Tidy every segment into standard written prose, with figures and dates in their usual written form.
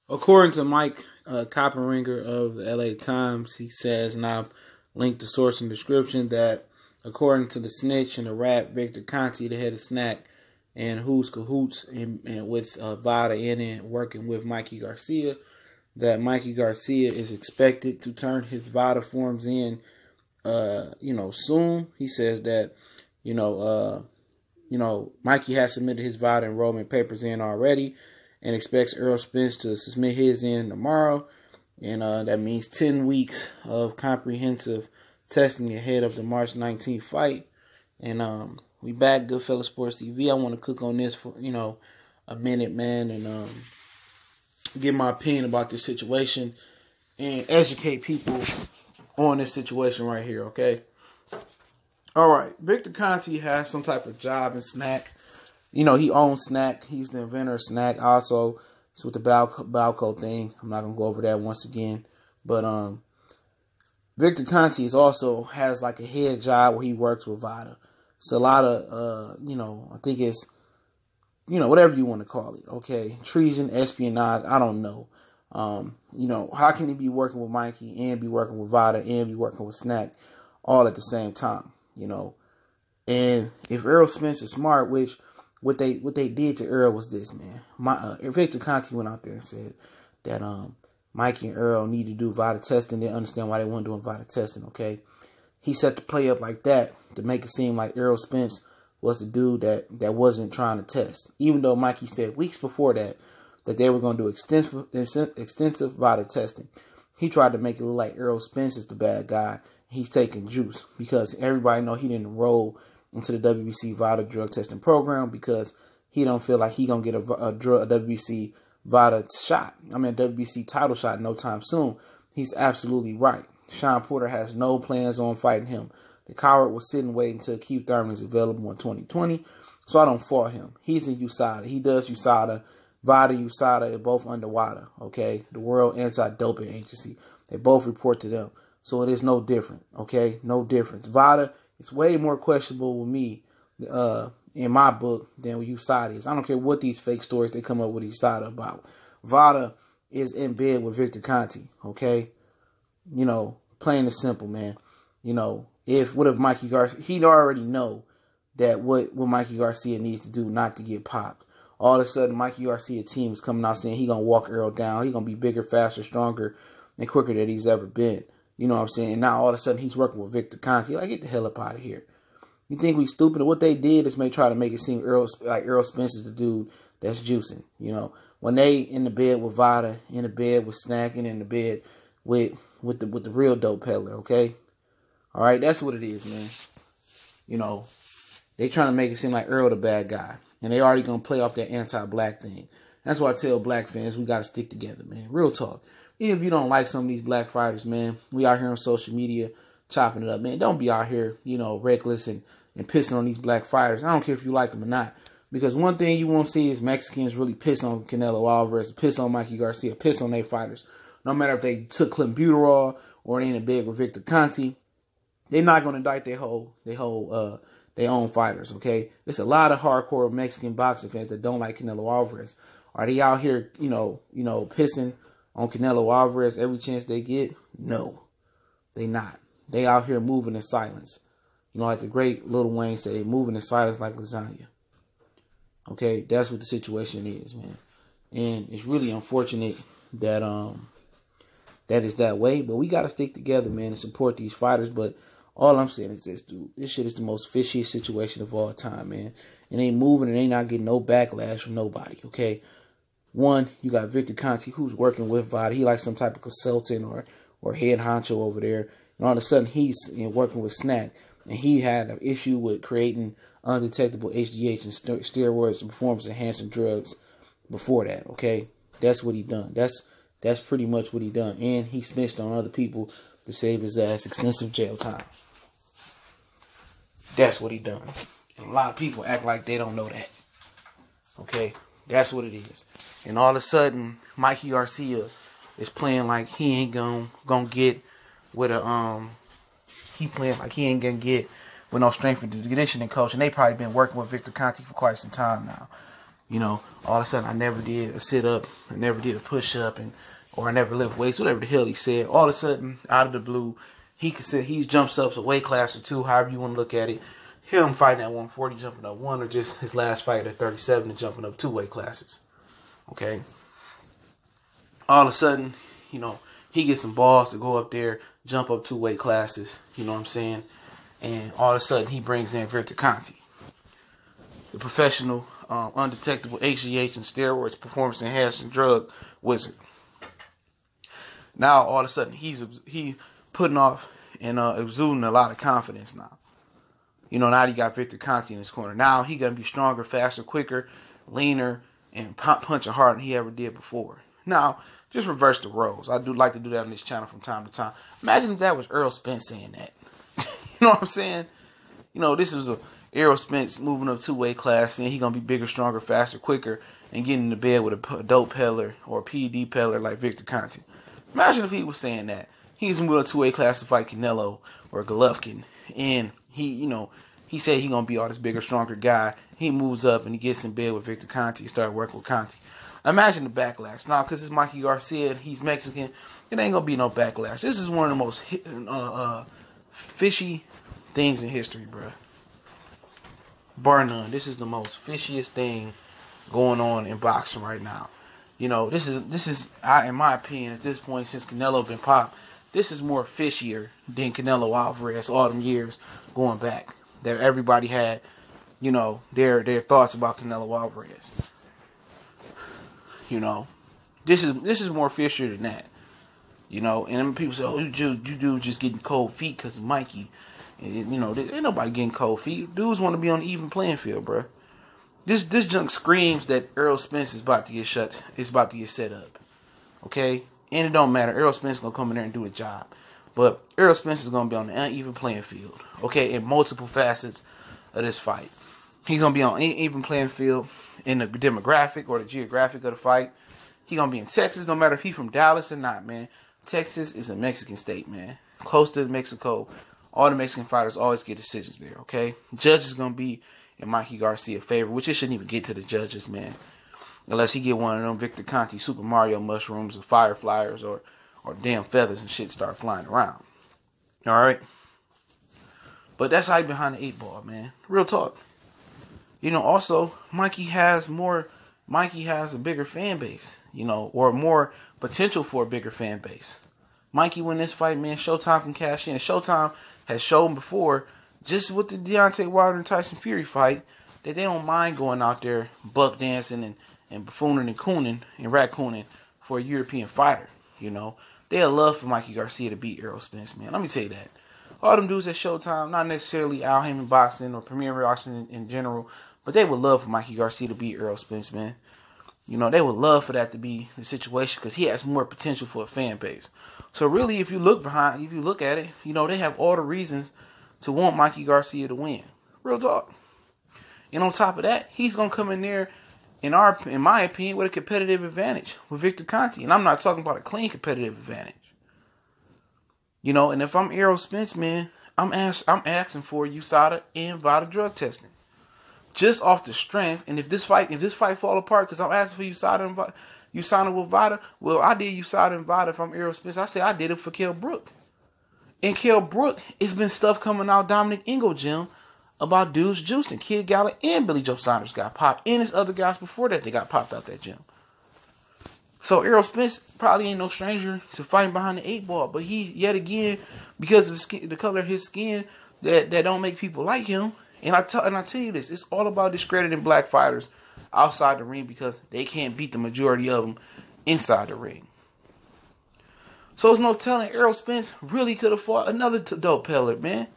According to Mike Coppenringer of the LA Times, he says, and I've linked the source in the description, that according to the snitch and the rap, Victor Conti, the head of Snack, and Who's Cahoots, and with VADA in it, working with Mikey Garcia, that Mikey Garcia is expected to turn his VADA forms in, soon. He says that, Mikey has submitted his VADA enrollment papers in already, and expects Errol Spence to submit his in tomorrow. And that means 10 weeks of comprehensive testing ahead of the March 19th fight. And we back, Goodfellas Sports TV. I want to cook on this for, a minute, man, and give my opinion about this situation and educate people on this situation right here, okay? All right, Victor Conti has some type of job in Snack. He owns Snack. He's the inventor of Snack. Also, it's with the Balco thing. I'm not going to go over that once again. But Victor Conti also has like a head job where he works with VADA. It's a lot of, I think it's, whatever you want to call it, okay? Treason, espionage, I don't know. How can he be working with Mikey and be working with VADA and be working with Snack all at the same time, And if Errol Spence is smart, which what they did to Errol was this, man. Victor Conti went out there and said that Mikey and Errol need to do VADA testing. They understand why they weren't doing VADA testing, okay? He set the play up like that to make it seem like Errol Spence was the dude that wasn't trying to test. Even though Mikey said weeks before that they were going to do extensive VADA testing. He tried to make it look like Errol Spence is the bad guy. He's taking juice because everybody know he didn't enroll into the WBC VADA drug testing program because he don't feel like he gonna get a WBC VADA shot. WBC title shot no time soon. He's absolutely right. Sean Porter has no plans on fighting him. The coward was sitting waiting until Keith Thurman is available in 2020. So I don't fault him. He's in USASA. He does USADA. VADA, USADA are both under WADA, okay? The World Anti-Doping Agency. They both report to them. So it is no different, okay? No difference. VADA is way more questionable with me, in my book, than with USADA is. I don't care what these fake stories they come up with USADA about. VADA is in bed with Victor Conti, okay? Plain and simple, man. What if Mikey Garcia, he'd already know that what Mikey Garcia needs to do not to get popped. All of a sudden, Mikey Garcia team is coming out saying he going to walk Errol down. He going to be bigger, faster, stronger, and quicker than he's ever been. You know what I'm saying? And now all of a sudden he's working with Victor Conti. Like, get the hell up out of here. You think we stupid? What they did is try to make it seem Errol Spence is the dude that's juicing. When they in the bed with VADA, in the bed with Snack, and in the bed with the real dope peddler, okay? All right, that's what it is, man. They trying to make it seem like Errol the bad guy. And they already going to play off that anti-black thing. That's why I tell black fans, we got to stick together, man. Real talk. Even if you don't like some of these black fighters, man, we out here on social media chopping it up, man. Don't be out here, reckless and pissing on these black fighters. I don't care if you like them or not. Because one thing you won't see is Mexicans really piss on Canelo Alvarez, piss on Mikey Garcia, piss on their fighters. No matter if they took clenbuterol or they in a bed with Victor Conti, they're not going to indict their own fighters, okay? There's a lot of hardcore Mexican boxing fans that don't like Canelo Alvarez. Are they out here, pissing on Canelo Alvarez every chance they get? No, they not. They out here moving in silence. Like the great Lil Wayne said, they moving in silence like lasagna. Okay, that's what the situation is, man. And it's really unfortunate that that is that way. But we got to stick together, man, and support these fighters. But all I'm saying is this, dude. This shit is the most fishy situation of all time, man. It ain't moving and ain't not getting no backlash from nobody, okay? One, you got Victor Conti, who's working with VADA. He like some type of consultant or head honcho over there. And all of a sudden, he's working with Snack. And he had an issue with creating undetectable HGH and steroids and performance-enhancing drugs before that, okay? That's what he done. That's pretty much what he done. And he snitched on other people to save his ass extensive jail time. That's what he done. And a lot of people act like they don't know that. Okay? That's what it is. And all of a sudden, Mikey Garcia is playing like he ain't gonna get with a he playing like he ain't gonna get with no strength and conditioning coach. And they probably been working with Victor Conti for quite some time now. You know, all of a sudden I never did a sit-up, I never did a push-up, or I never lift weights, whatever the hell he said. All of a sudden, out of the blue, he jumps up a weight class or two, however you want to look at it. Him fighting at 140, jumping up one, or just his last fight at 37 and jumping up 2 weight classes. Okay? All of a sudden, you know, he gets some balls to go up there, jump up 2 weight classes, you know what I'm saying? And all of a sudden, he brings in Victor Conte, the professional, undetectable HGH and steroids performance enhancing drug wizard. Now, all of a sudden, he putting off and exuding a lot of confidence now. You know, now he got Victor Conte in his corner. Now he going to be stronger, faster, quicker, leaner, and punching harder than he ever did before. Now, just reverse the roles. I do like to do that on this channel from time to time. Imagine if that was Errol Spence saying that. You know what I'm saying? You know, this was Errol Spence moving up 2 weight class, saying he's going to be bigger, stronger, faster, quicker, and getting into bed with a dope peddler or a PED peddler like Victor Conte. Imagine if he was saying that. He's moving up 2 weight class to fight Canelo or Golovkin, and he said he's going to be all this bigger, stronger guy. He moves up and he gets in bed with Victor Conte, start working with Conte. Imagine the backlash. Now, because it's Mikey Garcia, he's Mexican, it ain't going to be no backlash. This is one of the most fishy things in history, bruh. Bar none. This is the most fishiest thing going on in boxing right now. You know, this is in my opinion, at this point, since Canelo been popped, this is more fishier than Canelo Alvarez all them years going back. That everybody had, you know, their thoughts about Canelo Alvarez. You know, this is more fishier than that. You know, and then people say, oh, you dude just getting cold feet because of Mikey. And, you know, ain't nobody getting cold feet. Dudes want to be on the even playing field, bro. This junk screams that Errol Spence is about to get set up. Okay? And it don't matter. Errol Spence is going to come in there and do a job. But Errol Spence is going to be on the uneven playing field. Okay? In multiple facets of this fight. He's going to be on an even playing field in the demographic or the geographic of the fight. He's going to be in Texas, no matter if he's from Dallas or not, man. Texas is a Mexican state, man. Close to Mexico. All the Mexican fighters always get decisions there, okay? Judge is going to be in Mikey Garcia's favor, which it shouldn't even get to the judges, man. Unless he get one of them Victor Conte Super Mario mushrooms or fire flyers or damn feathers and shit start flying around. Alright? But that's how he behind the 8 ball, man. Real talk. You know, also, Mikey has a bigger fan base, you know, or more potential for a bigger fan base. Mikey win this fight, man, Showtime can cash in. Showtime has shown before, just with the Deontay Wilder and Tyson Fury fight, that they don't mind going out there buck dancing and buffooning and cooning and raccooning for a European fighter, you know. They'd love for Mikey Garcia to beat Errol Spence, man. Let me tell you that. All them dudes at Showtime, not necessarily Al Heyman Boxing or Premier Boxing in general, but they would love for Mikey Garcia to beat Errol Spence, man. You know, they would love for that to be the situation because he has more potential for a fan base. So really, if you look at it, you know, they have all the reasons to want Mikey Garcia to win. Real talk. And on top of that, he's going to come in there, in my opinion, with a competitive advantage with Victor Conte. And I'm not talking about a clean competitive advantage. You know, and if I'm Errol Spence, man, I'm asking for USADA and VADA drug testing. Just off the strength, and if this fight fall apart, because I'm asking for USADA with VADA, well, I did USADA and VADA if I'm Errol Spence. I say I did it for Kell Brook. And Kell Brook, it's been stuff coming out Dominic Ingo gym about dudes juicing. Kid Gallagher and Billy Joe Saunders got popped, and his other guys before that, they got popped out that gym. So Errol Spence probably ain't no stranger to fighting behind the 8 ball, but he, yet again, because of the color of his skin, that don't make people like him. And I tell you this, it's all about discrediting black fighters outside the ring because they can't beat the majority of them inside the ring. So it's no telling Errol Spence really could have fought another dope peddler, man.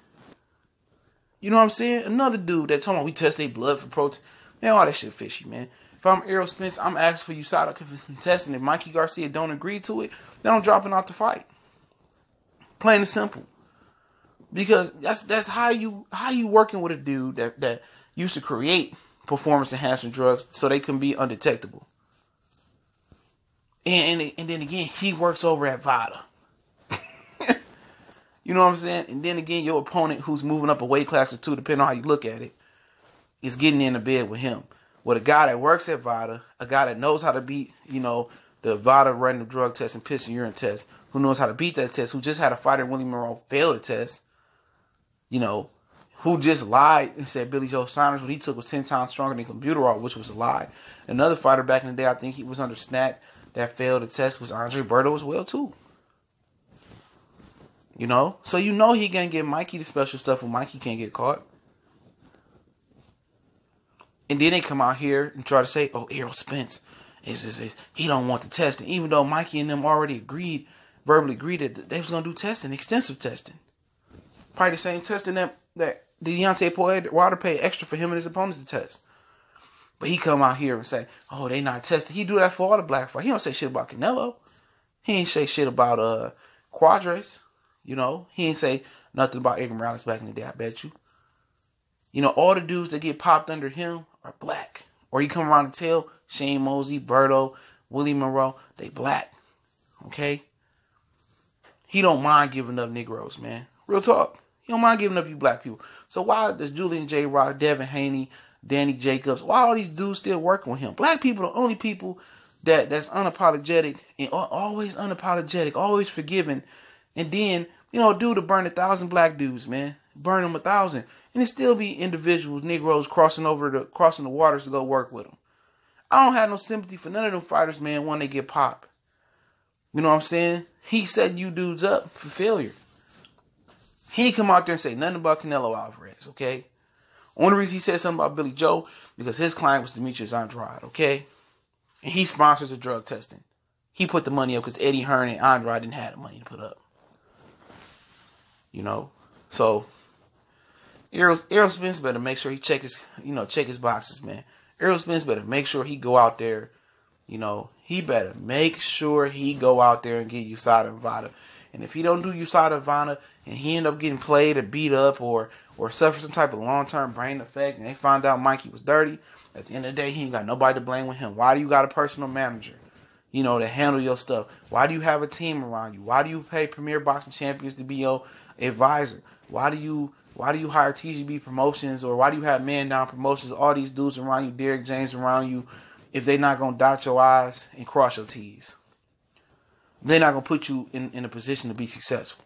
You know what I'm saying? Another dude that told me we test their blood for protein. Man, all that shit fishy, man. If I'm Errol Spence, I'm asking for USADA testing. If Mikey Garcia don't agree to it, then I'm dropping out the fight. Plain and simple. Because that's how you working with a dude that used to create performance enhancing drugs so they can be undetectable. And then again, he works over at VADA. You know what I'm saying? And then again, your opponent who's moving up a weight class or two, depending on how you look at it, is getting in the bed with him. with a guy that works at VADA, a guy that knows how to beat, the VADA random drug test and piss and urine test, who knows how to beat that test, who just had a fighter, Willie Monroe, fail the test, who just lied and said Billy Joe Saunders, what he took was 10 times stronger than Clenbuterol, which was a lie. Another fighter back in the day, I think he was under snack, that failed the test was Andre Berto as well, too. So he gonna get Mikey the special stuff when Mikey can't get caught. And then they come out here and try to say, oh, Errol Spence, he don't want the testing. Even though Mikey and them already verbally agreed that they was going to do testing, extensive testing. Probably the same testing that Deontay Wilder paid extra for him and his opponents to test. But he come out here and say, oh, they not tested. He do that for all the black fights. He don't say shit about Canelo. He ain't say shit about Quadras. He ain't say nothing about Edgar Morales back in the day, I bet you. All the dudes that get popped under him are black. Or you come around and tell Shane Mosley, Berto, Willie Monroe, they black. Okay? He don't mind giving up Negroes, man. Real talk. He don't mind giving up you black people. So why does Julian J. Rock, Devin Haney, Danny Jacobs, why all these dudes still working with him? Black people are the only people that's unapologetic and always unapologetic, always forgiving. And then, dude to burn 1,000 black dudes, man. Burn them 1,000. And it still be individuals, Negroes, crossing the waters to go work with them. I don't have no sympathy for none of them fighters, man, when they get popped. You know what I'm saying? He set you dudes up for failure. He ain't come out there and say nothing about Canelo Alvarez, okay? Only reason he said something about Billy Joe, because his client was Demetrius Andrade, okay? And he sponsors the drug testing. He put the money up because Eddie Hearn and Andrade didn't have the money to put up. So Errol Spence better make sure he check his boxes, man. Errol Spence better make sure he go out there, he better make sure he go out there and get USADA and VADA. And if he don't do USADA and VADA and he end up getting played or beat up or suffer some type of long-term brain effect and they find out Mikey was dirty, at the end of the day, he ain't got nobody to blame with him. Why do you got a personal manager, to handle your stuff? Why do you have a team around you? Why do you pay Premier Boxing Champions to be your advisor? Why do you hire TGB Promotions, or why do you have Man Down Promotions, all these dudes around you, Derek James around you, if they're not going to dot your I's and cross your T's? They're not going to put you in a position to be successful.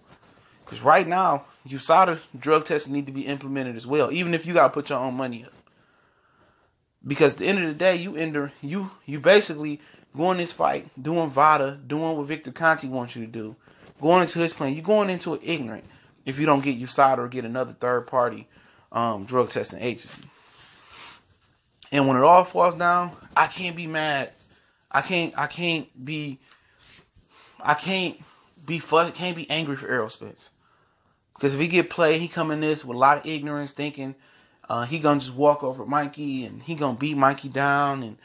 Because right now, USADA drug testing need to be implemented as well, even if you got to put your own money up. Because at the end of the day, you basically going this fight, doing VADA, doing what Victor Conte wants you to do, going into his plan. You're going into it ignorant if you don't get USADA or get another third-party drug testing agency. And when it all falls down, I can't be mad. I can't be angry for Errol Spence. Because if he get played, he come in this with a lot of ignorance, thinking he gonna just walk over Mikey and he gonna beat Mikey down and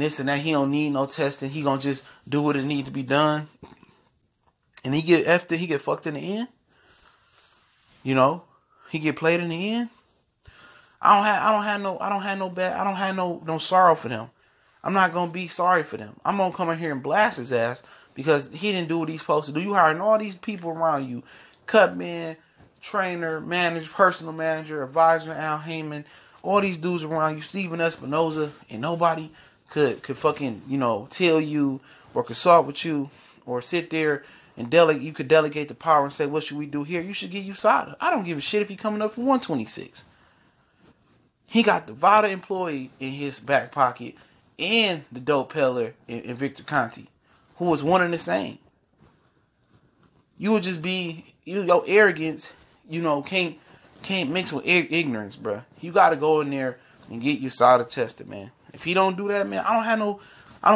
this and that. He don't need no testing. He gonna just do what it need to be done. And he get fucked in the end. He get played in the end. I don't have no sorrow for them. I'm not gonna be sorry for them. I'm gonna come in here and blast his ass because he didn't do what he's supposed to do. You hiring all these people around you, cutman, trainer, manager, personal manager, advisor, Al Heyman, all these dudes around you, Steven Espinoza, and nobody could fucking, tell you or consult with you or sit there and you could delegate the power and say, what should we do here? You should get USADA. I don't give a shit if he coming up for 126. He got the VADA employee in his back pocket and the dope peddler in Victor Conte, who was one and the same. You would just be, your arrogance, can't mix with ignorance, bruh. You got to go in there and get USADA tested, man. If he don't do that, man, I don't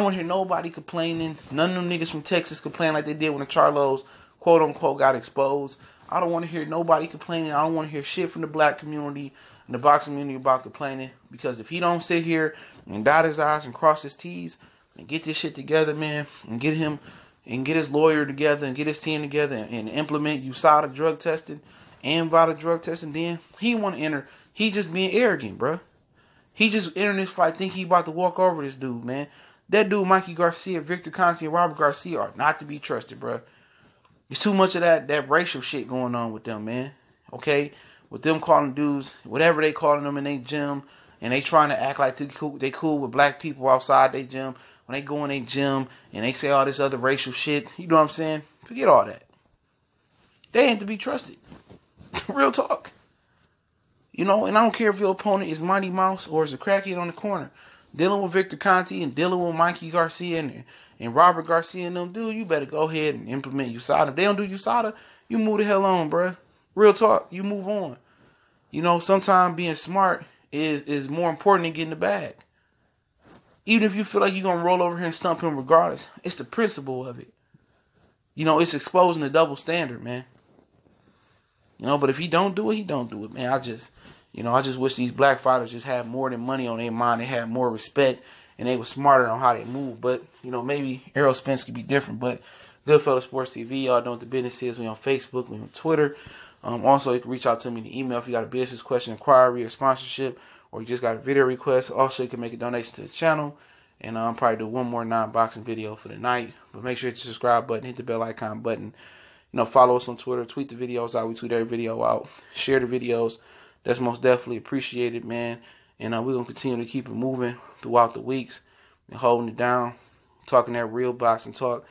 want to hear nobody complaining. None of them niggas from Texas complain like they did when the Charlos, quote unquote, got exposed. I don't want to hear nobody complaining. I don't want to hear shit from the black community and the boxing community about complaining. Because if he don't sit here and dot his I's and cross his T's and get this shit together, man, and get his lawyer together and get his team together and implement USADA drug testing and VADA drug testing, then he want to enter. He just being arrogant, bro. He just entering this fight, think he about to walk over this dude, man. That dude, Mikey Garcia, Victor Conte, and Robert Garcia are not to be trusted, bro. There's too much of that racial shit going on with them, man. Okay? With them calling dudes, whatever they calling them in their gym, and they trying to act like they cool with black people outside their gym. When they go in their gym and they say all this other racial shit, you know what I'm saying? Forget all that. They ain't to be trusted. Real talk. You know, and I don't care if your opponent is Mighty Mouse or is a crackhead on the corner. Dealing with Victor Conte and dealing with Mikey Garcia and Robert Garcia and them, dude, you better go ahead and implement USADA. If they don't do USADA, you move the hell on, bruh. Real talk. You move on. You know, sometimes being smart is more important than getting the bag. Even if you feel like you're going to roll over here and stump him regardless, it's the principle of it. You know, it's exposing the double standard, man. You know, but if he don't do it, he don't do it, man. I just wish these black fighters just had more than money on their mind. They had more respect, and they were smarter on how they move. But, you know, maybe Errol Spence could be different. But Goodfellas Sports TV, y'all know what the business is. We on Facebook, we on Twitter. Also, you can reach out to me in the email if you got a business question, inquiry, or sponsorship, or you just got a video request. Also, you can make a donation to the channel. And I'll probably do one more non-boxing video for the night. But make sure you hit the subscribe button, hit the bell icon button. You know, follow us on Twitter, tweet the videos out. We tweet every video out. Share the videos. That's most definitely appreciated, man. And we're going to continue to keep it moving throughout the weeks and holding it down, talking that real boxing talk.